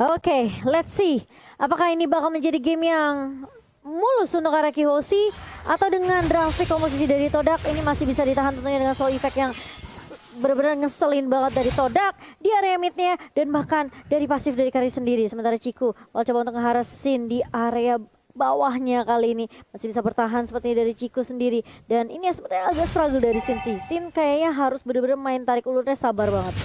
Oke, let's see. Apakah ini bakal menjadi game yang mulus untuk Araki Hoshi atau dengan grafik komposisi dari Todak ini masih bisa ditahan tentunya dengan slow effect yang benar-benar ngeselin banget dari Todak di area midnya dan bahkan dari pasif dari Kari sendiri. Sementara Ciku kalau coba untuk ngeharas Sin di area bawahnya kali ini masih bisa bertahan seperti dari Ciku sendiri. Dan ini sebenarnya agak struggle dari Sin sih. Sin kayaknya harus benar-benar main tarik ulurnya sabar banget.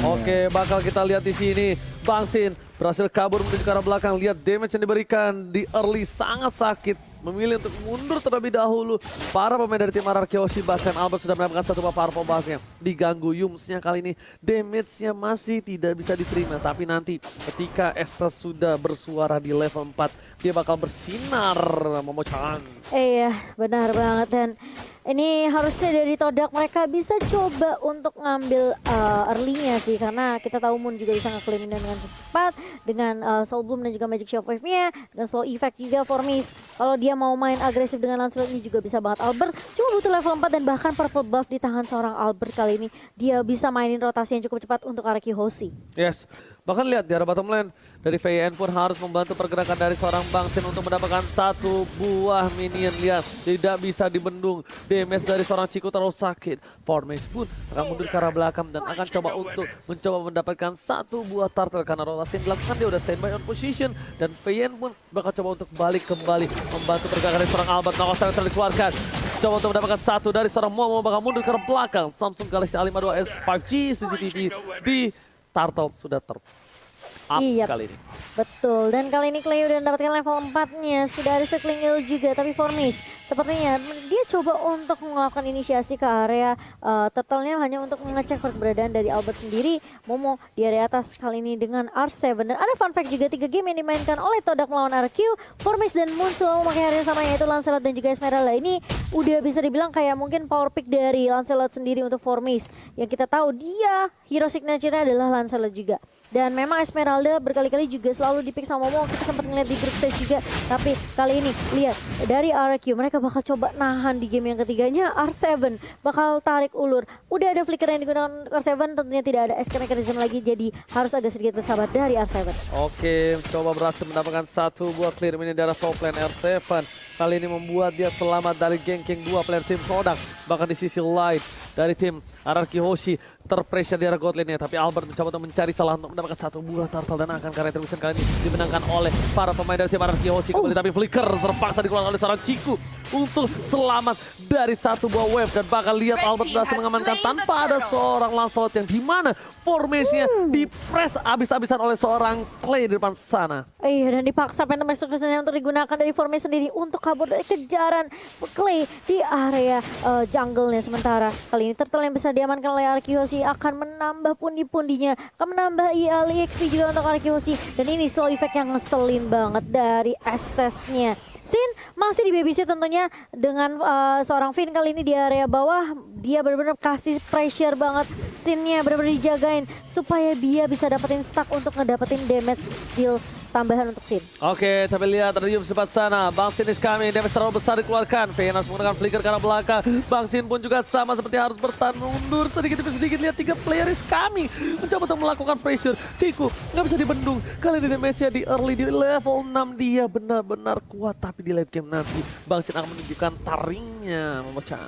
Oke, bakal kita lihat di sini. Bang Sin berhasil kabur menuju ke arah belakang. Lihat damage yang diberikan di early sangat sakit. Memilih untuk mundur terlebih dahulu. Para pemain dari tim Araki Hoshi, bahkan Albert sudah mendapatkan satu buah powerful buff-nya. Diganggu Yumsnya kali ini. Damage-nya masih tidak bisa diterima. Tapi nanti ketika Estes sudah bersuara di level 4, dia bakal bersinar memecahkan. Iya, benar banget. Dan ini harusnya dari Todak mereka bisa coba untuk ngambil early-nya sih. Karena kita tahu Moon juga bisa nge-claim dengan cepat. Dengan Soul Bloom dan juga Magic Shockwave-nya. Dan slow effect juga for Miss. Kalau dia mau main agresif dengan Lancelot ini juga bisa banget. Albert cuma butuh level 4 dan bahkan purple buff di tangan seorang Albert kali ini. Dia bisa mainin rotasi yang cukup cepat untuk Araki Hoshi. Yes, bahkan lihat di arah bottom lane dari VN pun harus membantu pergerakan dari seorang Bang Sin untuk mendapatkan satu buah minion. Lihat, tidak bisa dibendung. Damage dari seorang Ciku terlalu sakit. Formage pun akan mundur ke arah belakang dan akan mencoba mendapatkan satu buah turtle karena rotasi yang dilakukan dia udah standby on position dan VN pun bakal coba untuk balik kembali membantu pergerakan dari seorang Albert. Knockouts yang dikeluarkan. Coba untuk mendapatkan satu dari seorang Momo bakal mundur ke arah belakang. Samsung Galaxy A52s 5G CCTV di Turtle sudah up Iya, kali ini. betul. Dan kali ini Clay udah mendapatkan level 4-nya. Sudah ada Circling Hill juga, tapi Formis sepertinya dia coba untuk melakukan inisiasi ke area turtle-nya hanya untuk mengecek keberadaan dari Albert sendiri. Momo di area atas kali ini dengan R7. Dan ada fun fact juga, 3 game yang dimainkan oleh Todak melawan RQ, Formis dan Moon selalu memakai area sama yaitu Lancelot dan juga Esmeralda. Ini udah bisa dibilang kayak mungkin power pick dari Lancelot sendiri untuk Formis. Yang kita tahu dia hero signature-nya adalah Lancelot juga. Dan memang Esmeralda berkali-kali juga selalu dipick sama Momo. Kita sempat ngeliat di group stage juga. Tapi kali ini lihat dari RQ mereka bakal coba nahan di game yang ketiganya. R7 bakal tarik ulur. Udah ada flicker yang digunakan R7, tentunya tidak ada escape mechanism lagi. Jadi harus agak sedikit bersabar dari R7. Oke, coba berhasil mendapatkan satu buah clear minion dari top lane R7. Kali ini membuat dia selamat dari ganking 2 player tim Todak. Bahkan di sisi lain dari tim Araki Hoshi terpressure di arah god lane-nya. Tapi Albert mencoba untuk mencari celah untuk mendapatkan satu buah turtle dan akan karya retribution kali ini dimenangkan oleh para pemain dari tim Araki Hoshi kembali. Tapi flicker terpaksa dikeluarkan oleh seorang Ciku untuk selamat dari satu buah wave. Dan bakal lihat Albert berhasil mengamankan tanpa ada seorang Lancelot yang dimana formasinya di-press abis-abisan oleh seorang Clay di depan sana. Iya, dan dipaksa Phantom Execution untuk digunakan dari formasi sendiri untuk kabur dari kejaran Clay di area jungle-nya. Sementara kali ini turtle yang bisa diamankan oleh Araki Hoshi akan menambah pundi-pundinya, akan menambah EXP juga untuk Araki Hoshi. Dan ini slow effect yang ngeselin banget dari Estes-nya. Sin masih di babysit tentunya dengan seorang Finn kali ini di area bawah. Dia benar-benar kasih pressure banget. Sinnya benar-benar dijagain supaya dia bisa dapetin stack untuk ngedapetin damage deal tambahan untuk Sin. Oke, tapi lihat ada Yum sempat sana. Bang Sin is coming, damage terlalu besar dikeluarkan. VN harus menggunakan flicker ke arah belakang. Bang Sin pun juga sama seperti harus bertahan mundur sedikit demi sedikit. Lihat 3 player is coming. Mencoba untuk melakukan pressure. Ciku nggak bisa dibendung. Kali ini damage-nya di early di level 6 dia benar-benar kuat. Tapi di late game nanti Bang Sin akan menunjukkan taringnya memecah.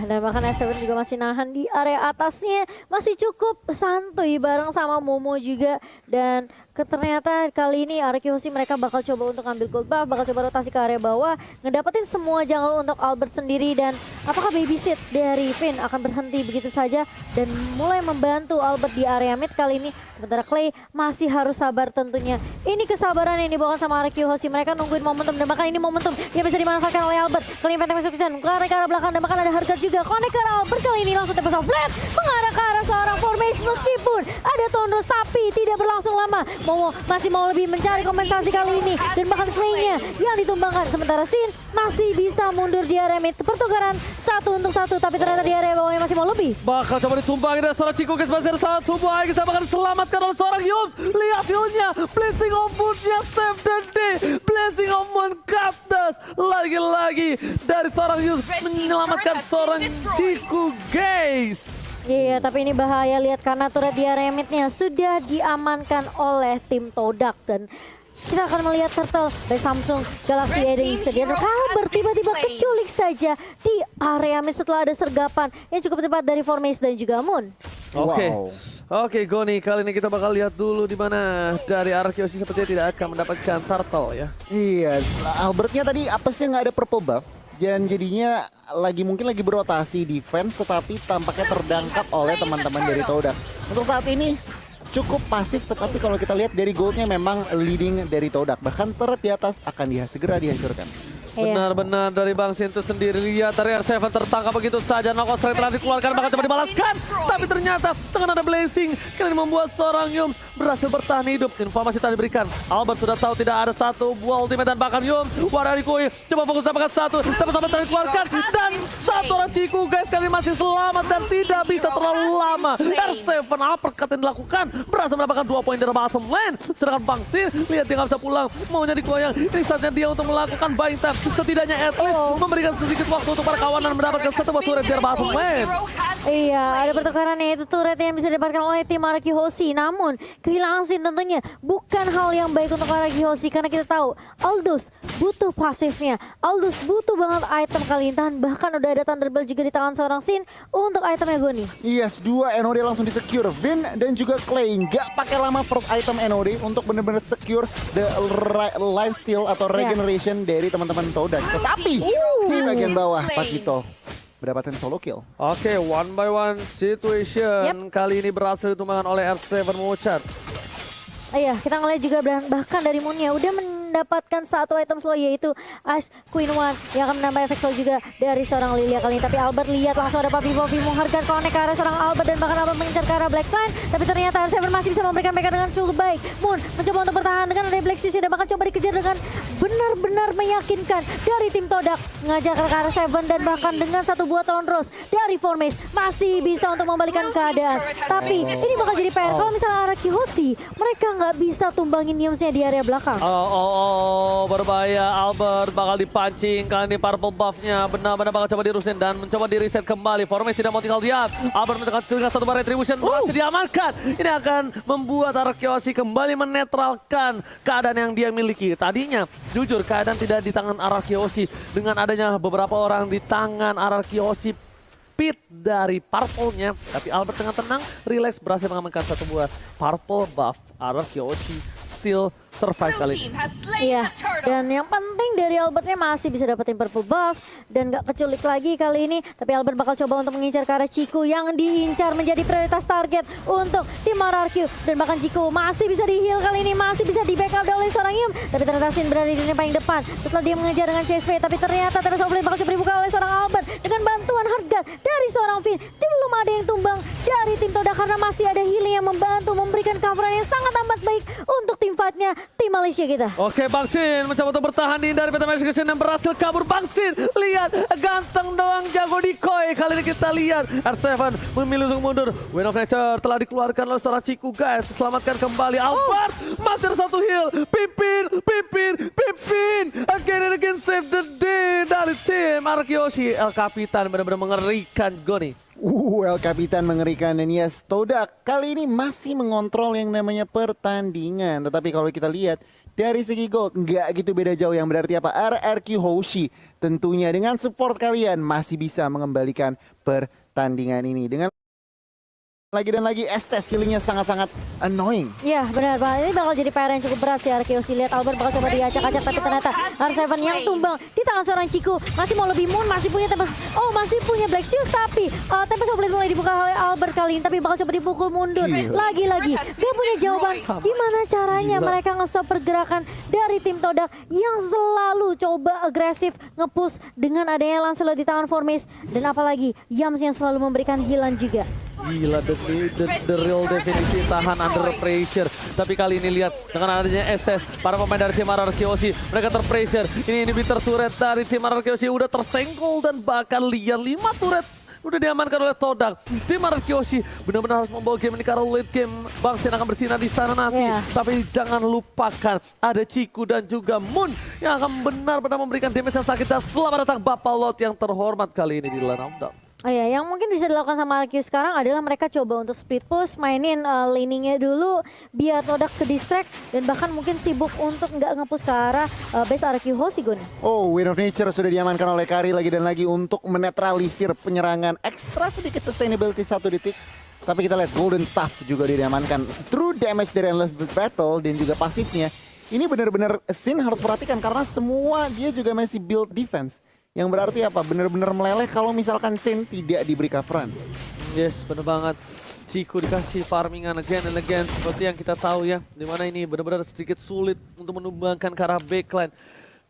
Dan bahkan R7 juga masih nahan di area atasnya. Masih cukup santuy bareng sama Momo juga. Dan ternyata kali ini Araki Hoshi mereka bakal coba untuk ambil gold buff, bakal coba rotasi ke area bawah, ngedapetin semua jungle untuk Albert sendiri. Dan apakah babysit dari Finn akan berhenti begitu saja dan mulai membantu Albert di area mid kali ini. Sementara Clay masih harus sabar tentunya. Ini kesabaran yang dibawakan sama Araki Hoshi. Mereka nungguin momentum dan bahkan ini momentum yang bisa dimanfaatkan oleh Albert. Kali ini Phantom Execution ke arah belakang dan bahkan ada harga juga. Connect ke arah Albert kali ini langsung tembus off flat mengarah ke arah seorang formation meskipun ada Tondo tapi tidak berlangsung lama. Momo masih mau lebih mencari kompensasi kali ini dan bahkan Clay-nya yang ditumbangkan. Sementara Sin masih bisa mundur di area mid. Pertukaran 1 untuk 1 tapi ternyata di area bawahnya masih mau lebih. Bakal coba ditumbangin dari seorang Ciku guys. Masih ada satu buah yang bahkan diselamatkan oleh seorang Yums. Lihat heal-nya. Blessing of Moon-nya save dan D. Blessing of Moon cut dust. Lagi-lagi dari seorang Yums menyelamatkan seorang Ciku guys. Iya, tapi ini bahaya lihat karena turret dia remitnya sudah diamankan oleh tim Todak dan kita akan melihat turtle dari Samsung Galaxy Edge sedia Albert tiba-tiba keculik saja di area mid setelah ada sergapan yang cukup tepat dari Formace dan juga Moon. Oke. Wow. Oke, Goni, kali ini kita bakal lihat dulu di mana dari arah Kyoshi sepertinya tidak akan mendapatkan turtle ya. Iya, Albertnya tadi apa sih nggak ada purple buff? Dan jadinya mungkin lagi berotasi defense tetapi tampaknya terdangkap oleh teman-teman dari Todak. Untuk saat ini cukup pasif tetapi kalau kita lihat dari goldnya memang leading dari Todak. Bahkan turret di atas akan segera dihancurkan. Benar-benar dari Bang Sintu sendiri. Lihat dari R7 tertangkap begitu saja. Noko strike telah dikeluarkan bahkan coba dibalaskan. Tapi ternyata dengan ada blessing kali ini membuat seorang Yums berhasil bertahan hidup. Informasi tadi diberikan. Albert sudah tahu tidak ada satu buah ultimate dan bahkan Yums Wararikoi coba fokus dapatkan satu. Tapi sampai tadi dikeluarkan dan satu orang Ciku guys kali ini masih selamat dan tidak bisa terlalu lama. R7 uppercut yang dilakukan berhasil mendapatkan 2 poin dari bottom lane. Sedangkan Bang Sin lihat dia nggak bisa pulang. Maunya dikoyang. Ini saatnya dia untuk melakukan buying time. Setidaknya at least memberikan sedikit waktu untuk para kawanan mendapatkan satu buah turret biar bottom lane. Iya, ada pertukaran yaitu turret yang bisa didapatkan oleh tim Araki Hoshi. Namun, kehilangan Sin tentunya bukan hal yang baik untuk Araki Hoshi karena kita tahu Aldous butuh pasifnya. Aldous butuh banget item kali ini. Bahkan udah ada Thunderbolt juga di tangan seorang Sin untuk itemnya Goni. Yes, 2 NOD langsung di-secure. Vin dan juga Clay nggak pakai lama first item NOD untuk benar-benar secure the lifesteal atau regeneration dari teman-teman Todak. Tetapi di bagian bawah Pakito mendapatkan solo kill. Oke, one by one situation. Kali ini berhasil ditumbangkan oleh R7 Mochar. Iya, kita ngeliat juga bahkan dari Moonnya udah mendapatkan satu item slow yaitu Ice Queen One yang akan menambah efek slow juga dari seorang Lilia kali ini. Tapi Albert lihat langsung ada Papi menghargai connect ke arah seorang Albert dan bahkan Albert mengincar ke arah Blackline. Tapi ternyata R7 masih bisa memberikan mereka dengan cukup baik. Moon mencoba untuk bertahan dengan ada Black Stitch dan bahkan coba dikejar dengan benar-benar meyakinkan dari tim Todak. Ngajak ke arah 7 dan bahkan dengan satu buah Tron Rose dari Formace masih bisa untuk membalikan keadaan. Tapi ini bakal jadi PR kalau misalnya Araki Hoshi mereka nggak bisa tumbangin Yumsnya di area belakang. Berbahaya. Albert bakal dipancing. Kali ini purple buff-nya benar-benar bakal coba dirusin dan mencoba di reset kembali. Formace tidak mau tinggal diam. Albert dengan satu bar retribution berhasil diamankan. Ini akan membuat Araki Hoshi kembali menetralkan keadaan yang dia miliki. Tadinya jujur keadaan tidak di tangan Araki Hoshi dengan adanya beberapa orang di tangan Araki Hoshi pit dari purple-nya, tapi Albert dengan tenang, relax berhasil mengamankan satu buah purple buff. Araki Hoshi still survive kali ini. Iya, dan yang penting dari Albertnya masih bisa dapetin purple buff dan gak keculik lagi kali ini. Tapi Albert bakal coba untuk mengincar ke arah Ciku yang diincar menjadi prioritas target untuk tim RRQ. Dan bahkan Ciku masih bisa di-heal kali ini, masih bisa di-backup oleh seorang Yum. Tapi ternyata Sin berada di lini paling depan setelah dia mengejar dengan CSP. Tapi ternyata Teresa Oblate bakal coba dibuka oleh seorang Albert dengan bantuan harga dari seorang Finn. Belum ada yang tumbang dari tim Todak karena masih ada healing yang membantu memberikan coveran yang sangat amat baik untuk tim fightnya tim Malaysia kita. Oke, Bang Sin mencoba untuk bertahan di dari Peta Execution dan berhasil kabur. Bang Sin, lihat ganteng doang jago decoy. Kali ini kita lihat R7 memilih untuk mundur. Wind of Nature telah dikeluarkan oleh seorang Ciku guys. Selamatkan kembali Albert. Masih ada satu heal. Pipin. Again and again save the day dari tim Araki Hoshi. El Capitan benar-benar mengerikan Goni. El Capitan mengerikan dan yes, Todak kali ini masih mengontrol yang namanya pertandingan. Tetapi kalau kita lihat dari segi gold nggak gitu beda jauh, yang berarti apa? RRQ Hoshi tentunya dengan support kalian masih bisa mengembalikan pertandingan ini. Dengan lagi dan lagi Estes healingnya sangat-sangat annoying. Iya benar banget, ini bakal jadi PR yang cukup berat sih Araki Hoshi. Lihat Albert bakal coba diacak-acak tapi ternyata R7 yang tumbang di tangan seorang Ciku. Masih mau lebih Moon, masih punya Tempest, masih punya Black Shield tapi Tempest Oblate mulai dibuka oleh Albert kali ini. Tapi bakal coba dipukul mundur. Lagi-lagi dia punya jawaban gimana caranya mereka nge-stop pergerakan dari tim Todak yang selalu coba agresif nge-push dengan adanya Lancelot di tangan Formace. Dan apalagi Yams yang selalu memberikan healan juga. Gila, the real definisi tahan under pressure. Tapi kali ini lihat dengan adanya Estes, para pemain dari tim RRQ Hoshi mereka terpressure. Ini inhibitor turret dari tim RRQ Hoshi udah tersenggol dan bahkan lihat 5 turret udah diamankan oleh Todak. Tim RRQ Hoshi benar-benar harus membawa game ini karena late game Bang Sin akan bersinar di sana nanti. Tapi jangan lupakan ada Ciku dan juga Moon yang akan benar-benar memberikan damage yang sakit. Dan selamat datang Bapak Lot yang terhormat kali ini di Lane of Dawn. Oh ya, yang mungkin bisa dilakukan sama RQ sekarang adalah mereka coba untuk split push, mainin laningnya dulu biar Todak ke distract dan bahkan mungkin sibuk untuk nggak nge-push ke arah base RQ Hoshi nih. Oh, Wind of Nature sudah diamankan oleh Kari lagi dan lagi untuk menetralisir penyerangan ekstra sedikit sustainability 1 detik. Tapi kita lihat Golden Staff juga diamankan. True damage dari Endless Battle dan juga pasifnya. Ini benar-benar Sin harus perhatikan karena semua dia juga masih build defense. Yang berarti apa? Benar-benar meleleh kalau misalkan Sin tidak diberi coveran. Yes, bener banget. Ciku dikasih farmingan again and again. Seperti yang kita tahu ya. Dimana ini benar-benar sedikit sulit untuk menumbangkan ke arah backline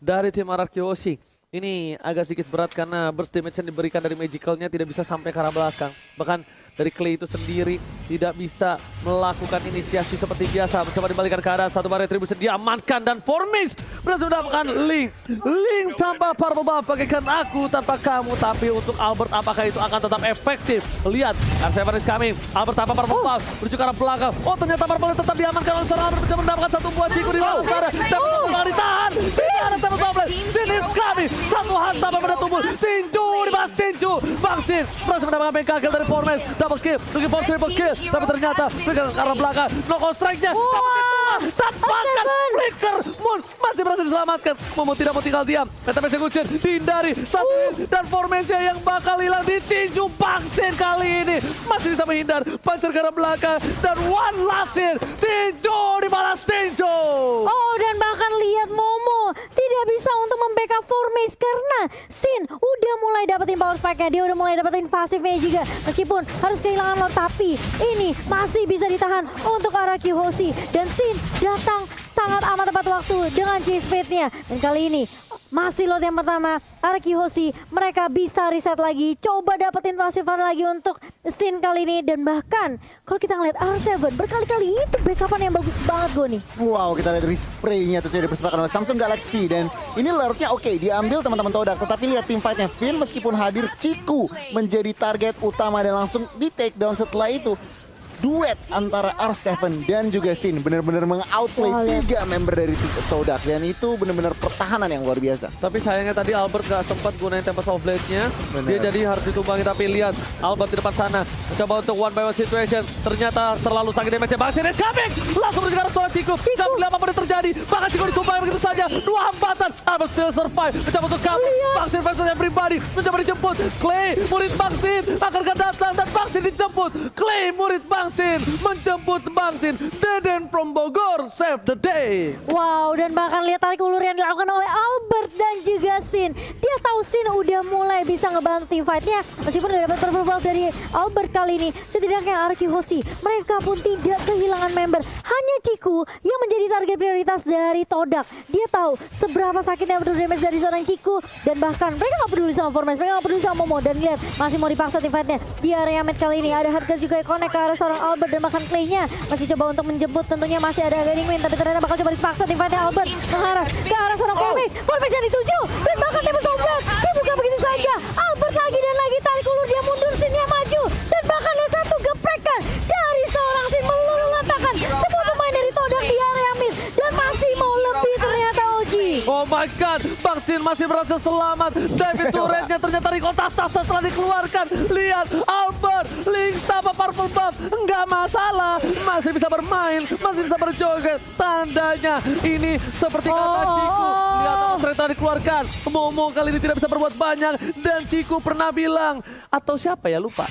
dari tim RRQ Hoshi. Ini agak sedikit berat karena burst damage yang diberikan dari magicalnya tidak bisa sampai ke arah belakang. Bahkan dari Clay itu sendiri tidak bisa melakukan inisiasi seperti biasa. Mencoba dibalikan ke arah satu barrier Retribution diamankan dan Formis berhasil mendapatkan Link. Link tanpa purple buff bagaikan aku tanpa kamu. Tapi untuk Albert apakah itu akan tetap efektif? Lihat, R7 is coming. Albert tanpa purple buff menuju ke arah belakang. Oh ternyata purple tetap diamankan oleh seorang Albert. Mencoba mendapatkan satu buah Ciku di belakang sana. Tapi tidak ditahan. Tidak ada tempat double. Sin is coming. Satu hantam pada tubuh. Tinju dibahas Tinju. Bangsin berhasil mendapatkan bengkel kill dari Formis. Double kill, looking for triple kill. Tapi ternyata Flicker ke arah belakang. Knockout strike-nya. Tampakkan Flicker. Moon masih berhasil diselamatkan. Momo tidak mau tinggal diam. Meta execution dihindari. Satu hit. Dan formasinya yang bakal hilang ditinju. Bangsin kali ini masih bisa menghindar. Pancer ke arah belakang. Dan one last hit. Tinju dibalas Tinju. Oh, dan bahkan lihat Momo tidak bisa untuk membackup Formis karena Sin udah mulai dapetin power spike-nya, dia udah mulai dapetin pasifnya juga. Meskipun harus kehilangan Lord, tapi ini masih bisa ditahan untuk RRQ Hoshi. Dan Sin datang sangat amat tepat waktu dengan chase fade-nya. Dan kali ini masih Lord yang pertama, RRQ Hoshi mereka bisa reset lagi, coba dapetin pasifan lagi untuk Sin kali ini. Dan bahkan kalau kita ngeliat R7 berkali-kali itu backupan yang bagus banget Goni. Wow, kita lihat respray-nya tentunya dipersembahkan oleh Samsung Galaxy. Dan ini Lordnya oke, diambil teman-teman Todak. Tetapi lihat tim fight-nya, Finn meskipun hadir, Ciku menjadi target utama dan langsung di take down setelah itu. Duet antara R7 dan juga Sin benar-benar meng-outplay 3 member dari Todak. Dan itu benar-benar pertahanan yang luar biasa. Tapi sayangnya tadi Albert gak sempat gunain Tempest of Blade-nya. Bener. Dia jadi harus ditumbangi, tapi lihat Albert di depan sana. Mencoba untuk one by one situation. Ternyata terlalu sakit damage-nya. Bangsin is coming! Langsung menuju ke arah seorang Ciku. Gak boleh apapun yang terjadi. Bahkan Ciku ditumbangi begitu saja. 2 hambatan. Albert still survive. Mencoba untuk cover. Bangsin versus everybody. Mencoba dijemput. Clay, murid Bangsin. Akan datang dan Bangsin dijemput. Clay, murid Bangsin menjemput Bangsin. Deden from Bogor save the day. Wow, dan bahkan lihat tarik ulur yang dilakukan oleh Albert dan juga Sin. Dia tahu Sin udah mulai bisa ngebantu tim fight-nya. Meskipun udah dapat purple buff dari Albert kali ini, setidaknya RRQ Hoshi mereka pun tidak kehilangan member. Hanya Ciku yang menjadi target prioritas dari Todak. Dia tahu seberapa sakitnya betul damage dari seorang Ciku. Dan bahkan mereka gak peduli sama Formes, mereka gak peduli sama Momo. Dan lihat masih mau dipaksa tim fight-nya. Di area mid kali ini ada Hardcore juga yang connect ke arah seorang Albert. Dan bahkan Clay-nya masih coba untuk menjemput, tentunya masih ada Guiding Wind. Tapi ternyata bakal coba dipaksa tim fight-nya Albert mengarah ke arah seorang Formes. Formes yang dituju dan bahkan Tempest of Blade dibuka begitu saja. Albert lagi dan lagi tarik ulur, dia mundur, Sin-nya maju. Dan bahkan lihat satu geprekan dari seorang Sin meluluh-lantakan semua pemain dari Todak di area mid. Dan masih mau lebih ternyata Oji. Oh my god, Bangsin masih berhasil selamat. David turretnya ternyata recall tas-tas setelah dikeluarkan. Lihat Albert, Link tanpa purple buff, enggak masalah, masih bisa bermain, masih bisa berjoget. Tandanya ini seperti kata Ciku. Lihat ternyata dikeluarkan. Momo kali ini tidak bisa berbuat banyak. Dan Ciku pernah bilang, atau siapa ya lupa.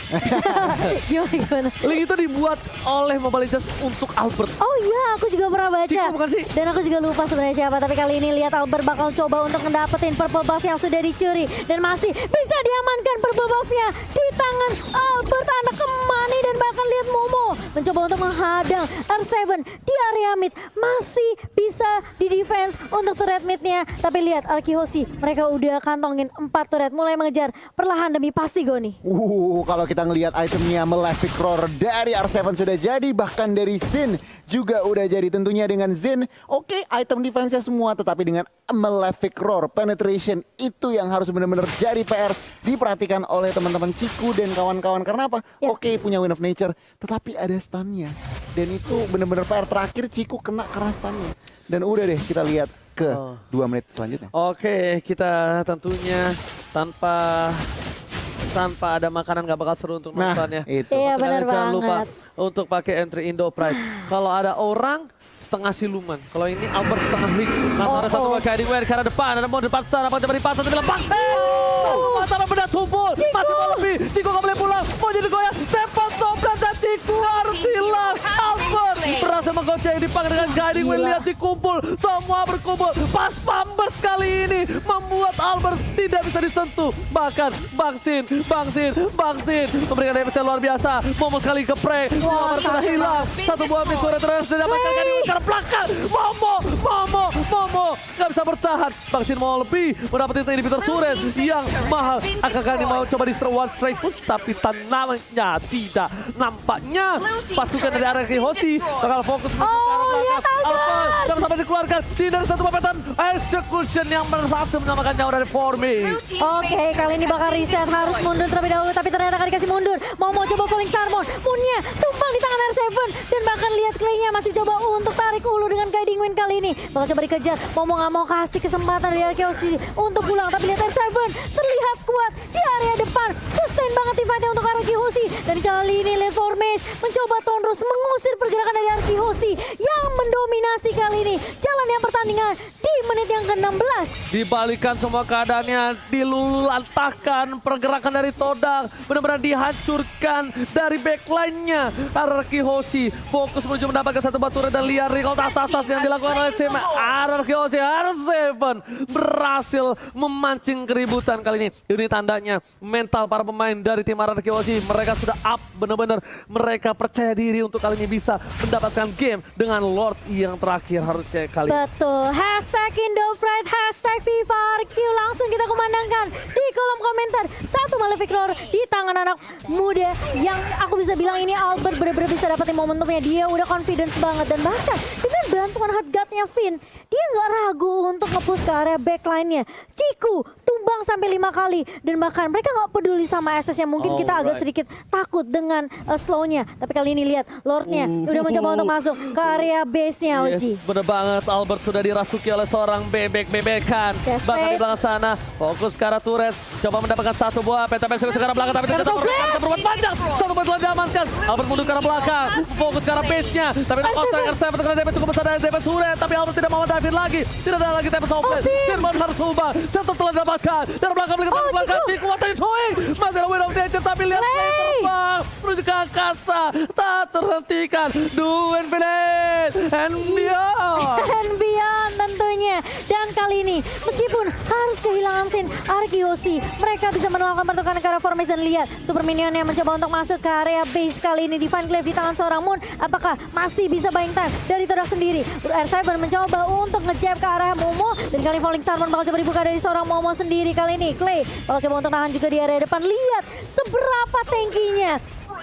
Gimana? Link itu dibuat oleh Mobile Legends untuk Albert. Oh iya, aku juga pernah baca. Ciku bukan sih? Dan aku juga lupa sebenarnya siapa. Tapi kali ini lihat Albert bakal coba untuk ngedapetin purple buff yang sudah dicuri. Dan masih bisa diamankan purple buff-nya di tangan Albert, anak kemani. Dan bahkan lihat Momo mencoba untuk menghadang R7 di area mid. Masih bisa di defense untuk turret mid-nya. Tapi lihat RRQ Hoshi, mereka udah kantongin 4 turret. Mulai mengejar perlahan demi pasti Goni. Kalau kita ngelihat itemnya Malefic Roar dari R7 sudah jadi, bahkan dari Sin juga udah jadi. Tentunya dengan Zen, oke, item defense-nya semua, tetapi dengan Malefic Roar penetration itu yang harus benar-benar jadi PR diperhatikan oleh teman-teman Ciku dan kawan-kawan. Karena apa? Ya. Oke, punya Wind of Nature, tetapi ada stun-nya. Dan itu benar-benar PR terakhir Ciku kena karena stun-nya. Dan udah deh, kita lihat ke 2 menit selanjutnya. Oke, kita tentunya tanpa tanpa ada makanan gak bakal seru untuk Nah, nontonnya. itu. Iya, Makanya benar jangan lupa banget. untuk pakai entry Indo Pride. Kalau ada orang setengah siluman. Kalau ini Albert setengah link. Langsung ada satu pakai Guiding Wind ke arah depan. Ada mau depan sana, coba dipasang tapi lepas. Sampai benda tumpul. Masih mau lebih. Ciko gak boleh pulang. Mau jadi goyang. Tempat Toplan dan Ciko harus hilang. Albert berhasil menggocek Dipang dengan Guiding Wind. Lihat dikumpul. Semua berkumpul. Pas Pambers kali ini membuat Albert tidak bisa disentuh. Bahkan Bangsin memberikan damage yang luar biasa. Momo sekali ke Prey. Albert sudah hilang. Satu buah mid turret terus didapatkan Guiding Wind karena belakang. Momo nggak bisa bertahan. Bangsin mau lebih mendapatkan inhibitor turret yang mahal. Akankah ini mau coba di one straight push tapi tanamnya tidak. Nampaknya pasukan dari RRQ Hoshi bakal fokus menuju ke arah belakang. Albert jangan sampai dikeluarkan. Tidak satu papetan execution yang berhasil menyelamatkan nyawa dari Forming. Oke, kali ini bakal reset, harus mundur terlebih dahulu, tapi ternyata akan dikasih mundur. Mau coba falling Starmon, Moonnya tumpang di tangan R7, dan bahkan lihat Clay-nya masih coba untuk tarik ulu dengan Guiding Wind kali ini. Bakal coba dikejar, mau nggak mau kasih kesempatan dari Arkeoshi untuk pulang, tapi lihat R7 terlihat kuat di area depan. Sustain banget teamfight-nya untuk Arkeoshi, dan kali ini lihat Formace mencoba terus mengusir pergerakan dari Arkeoshi yang mendominasi kali ini jalannya pertandingan di menit yang ke-16. Dibalikan semua keadaannya, dilulantahkan pergerakan dari Todak, benar-benar dihancurkan dari backline-nya. RRQ Hoshi fokus menuju mendapatkan satu batu dan liar recall tas-tas yang dilakukan oleh tim RRQ Hoshi. R7 berhasil memancing keributan kali ini. Ini tandanya mental para pemain dari tim RRQ Hoshi, mereka sudah up benar-benar. Mereka percaya diri untuk kali ini bisa mendapatkan game dengan Lord yang terakhir harusnya kali ini. Betul, hashtag Indopride, hashtag FIFARQ langsung kita kumandangkan di kolom komentar. Satu Malefic Roar di tangan anak muda yang aku bisa bilang ini Albert benar-benar bisa dapetin momentumnya. Dia udah confidence banget dan bahkan dengan bantuan hard guard-nya Finn, dia nggak ragu untuk nge-push ke area backline-nya. Ciku tumbang sampai 5 kali dan bahkan mereka nggak peduli sama SS-nya. Mungkin kita agak sedikit takut dengan slow-nya, tapi kali ini lihat Lord-nya udah mencoba untuk masuk ke area base-nya Oji. Yes, bener banget. Albert sudah dirasuki oleh seorang bebek-bebekan. Bahkan di belakang sana, fokus ke arah turret. Coba mendapatkan satu buah pentapex ke arah belakang, tapi tidak terperlukan keperluan panjang. Satu poin telah diamankan. Albert mundur ke arah belakang, fokus ke arah base-nya. Tapi knock-out R7 terkena damage cukup besar dari damage turret. Tapi Albert tidak mau dive lagi. Tidak ada lagi damage offlane. Firman harus ubah. Satu telah didapatkan. Dari belakang, belakang. Ciku, what are you doing? Masih ada Wind of Nature, tapi lihat Clay terbang menuju ke angkasa. Tak terhentikan. Do infinite and beyond. And beyond tentunya. Dan kali ini meskipun harus kehilangan Sin Arkeoshi, mereka bisa melakukan pertukaran ke arah Formace dan lihat Super Minion yang mencoba untuk masuk ke area base kali ini. Divine Glaive di tangan seorang Moon, apakah masih bisa buying time dari Todak sendiri? R7 mencoba untuk ngejab ke arah Momo dan kali ini Falling Starmon bakal coba dibuka dari seorang Momo sendiri. Kali ini Clay bakal coba untuk nahan juga di area depan. Lihat seberapa tankinya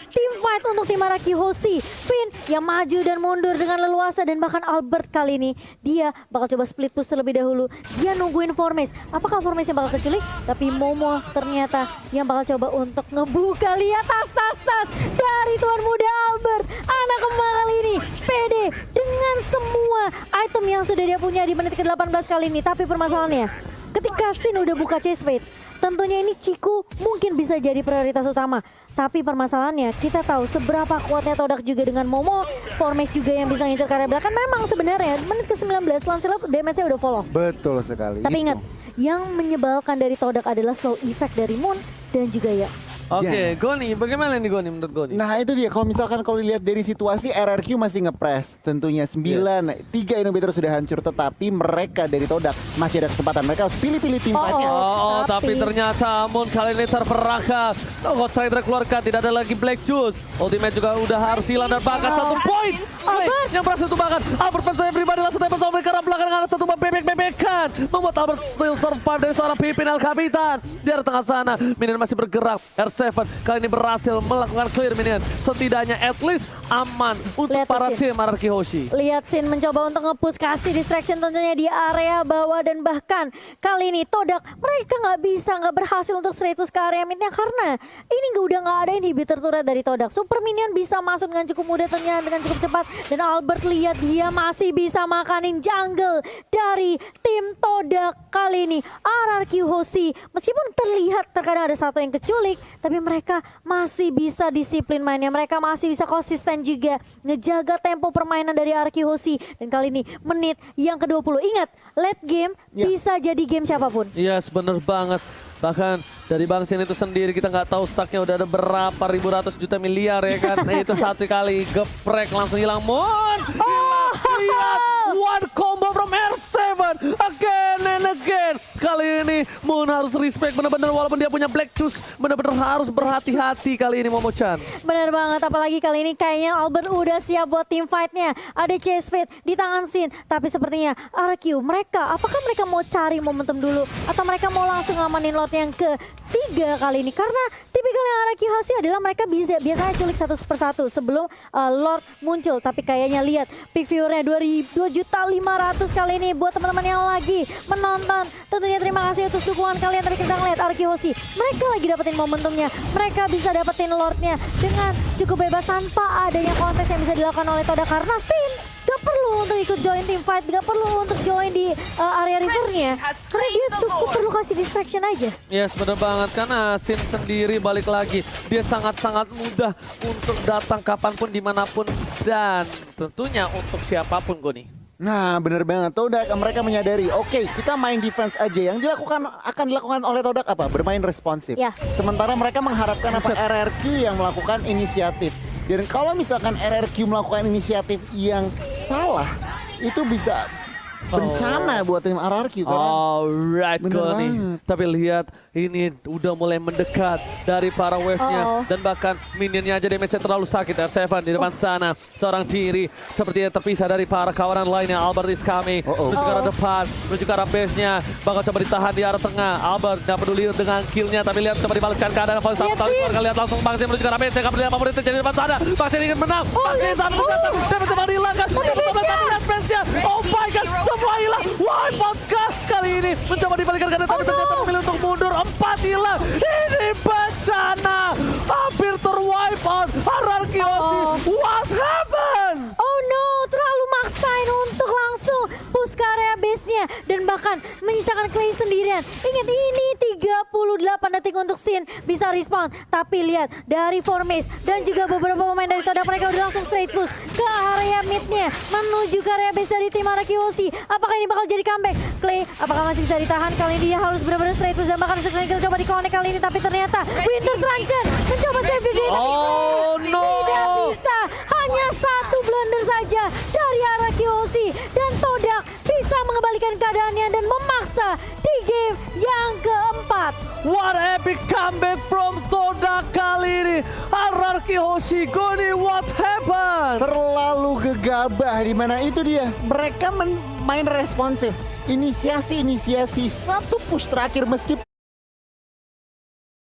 tim fight untuk tim RRQ Hoshi. Finn yang maju dan mundur dengan leluasa dan bahkan Albert kali ini dia bakal coba split push terlebih dahulu. Dia nungguin Formace. Apakah Formace yang bakal keculik? Tapi Momo ternyata yang bakal coba untuk ngebuka. Lihat tas dari tuan muda Albert. Anak kembang kali ini pede dengan semua item yang sudah dia punya di menit ke-18 kali ini. Tapi permasalahannya ketika Sin udah buka chase fate, tentunya ini Ciku mungkin bisa jadi prioritas utama. Tapi permasalahannya kita tahu seberapa kuatnya Todak juga dengan Momo. Formace juga yang bisa ngincer ke area belakang. Memang sebenarnya menit ke-19 Lancelot damage-nya udah fall off. Betul sekali. Tapi ingat, yang menyebalkan dari Todak adalah slow effect dari Moon dan juga Yax. Oke, Goni, bagaimana nih Goni menurut Goni? Nah itu dia, kalau misalkan kalau dilihat dari situasi RRQ masih ngepres. Tentunya 3 inhibitor sudah hancur, tetapi mereka dari Todak masih ada kesempatan. Mereka harus pilih-pilih tim fight-nya. Tapi ternyata Moon kali ini terperangkap. Ghost Rider keluarkan, tidak ada lagi Black Juice. Ultimate juga udah harus hilang dan bahkan satu poin. Yang berhasil tumbangkan. Albert Pensoy pribadi langsung tembak sampai ke arah belakang dengan satu bebek-bebekan. Membuat Albert still survive dari seorang pimpin El Capitan. Di arah tengah sana, Minion masih bergerak. R7 R7 kali ini berhasil melakukan clear minion. Setidaknya at least aman untuk Lihat para Sin. tim RRQ Hoshi. Lihat Sin mencoba untuk nge-push, kasih distraction tentunya di area bawah, dan bahkan kali ini Todak mereka nggak berhasil untuk straight push ke area midnya karena ini udah nggak ada inhibitor turret dari Todak. Super minion bisa masuk dengan cukup mudah tentunya, dengan cukup cepat, dan Albert lihat dia masih bisa makanin jungle dari tim Todak kali ini. RRQ Hoshi meskipun terlihat terkadang ada satu yang keculik, tapi mereka masih bisa disiplin mainnya, mereka masih bisa konsisten juga ngejaga tempo permainan dari RRQ Hoshi. Dan kali ini menit yang ke-20, ingat late game bisa jadi game siapapun. Yes, bener banget. Bahkan dari Bang Sin itu sendiri kita nggak tahu stacknya udah ada berapa ribu ratus juta miliar ya kan. Itu satu kali geprek langsung hilang. Mon! Lihat, one combo from R7 again and again. Kali ini Moon harus respect bener-bener walaupun dia punya Black Juice. Bener-bener harus berhati-hati kali ini Momo-chan. Benar banget, apalagi kali ini kayaknya Albert udah siap buat team fight-nya. Ada Chase Fate di tangan Sin, tapi sepertinya RQ apakah mereka mau cari momentum dulu atau mereka mau langsung ngamanin lot yang ketiga kali ini? Karena tipikalnya RQ Hoshi adalah mereka biasanya culik satu persatu sebelum Lord muncul. Tapi kayaknya lihat peak viewernya 2.500.000 kali ini buat teman-teman yang lagi menonton. Tentunya terima kasih untuk dukungan kalian. Tadi kita ngeliat RQ Hoshi, mereka lagi dapetin momentumnya, mereka bisa dapetin Lordnya dengan cukup bebas tanpa adanya kontes yang bisa dilakukan oleh Todak karena Sin gak perlu untuk ikut join team fight, gak perlu untuk join di area rivernya karena dia cukup perlu kasih distraction aja. Yes, bener banget. Karena Sin sendiri balik lagi. Dia sangat-sangat mudah untuk datang kapanpun, dimanapun. Dan tentunya untuk siapapun, Goni. Nah, bener banget. Todak mereka menyadari, oke, kita main defense aja. Yang akan dilakukan oleh Todak apa? Bermain responsif. Ya. Sementara mereka mengharapkan apa? RRQ yang melakukan inisiatif. Dan kalau misalkan RRQ melakukan inisiatif yang salah, itu bisa bencana buat tim RRQ. Karena Alright, bener Goni. banget. Tapi lihat ini udah mulai mendekat dari para wave-nya. Dan bahkan minionnya aja damage-nya terlalu sakit. R7 di depan sana. Seorang diri sepertinya terpisah dari para kawanan lainnya. Albert is coming. Menuju ke arah depan. Menuju ke arah base-nya. Bakal coba ditahan di arah tengah. Albert gak peduli dengan kill-nya. Tapi lihat coba dibalaskan keadaan. Kalau sama sekali keluarga lihat langsung Bang Sin menuju ke arah base-nya. Gak peduli apapun yang terjadi di depan sana. Bang Sin ingin menang. Bang Sin tapi dia mencoba dihilangkan. Lihat base-nya. Oh my god. Semua hilang. Wipe out kah kali ini. Mencoba dibalikan keadaan. Tapi ternyata memilih untuk mundur. 4 hilang. Ini bencana. Hampir terwipe out. RRQ Hoshi. What happened? Oh no, terlalu maksain untuk langsung push ke area base-nya dan bahkan menyisakan Clay sendirian. Ingat ini 38 detik untuk Sin bisa respawn. Tapi lihat dari Formace dan juga beberapa pemain dari Todak mereka udah langsung straight push ke area mid-nya menuju ke area base dari tim RRQ Hoshi. Apakah ini bakal jadi comeback? Clay apakah masih bisa ditahan? Kali ini dia harus benar-benar straight push dan bahkan sekali coba di-connect kali ini, tapi ternyata Winter Transition mencoba save the day. Oh no. Tidak bisa, hanya satu blunder saja dari RRQ Hoshi dan Todak bisa mengembalikan keadaannya dan memaksa di game yang keempat. What epic comeback from Todak kali ini. RRQ Hoshi, Goni, what happened? terlalu gegabah di mana itu dia. Mereka main responsif. Inisiasi satu push terakhir meskipun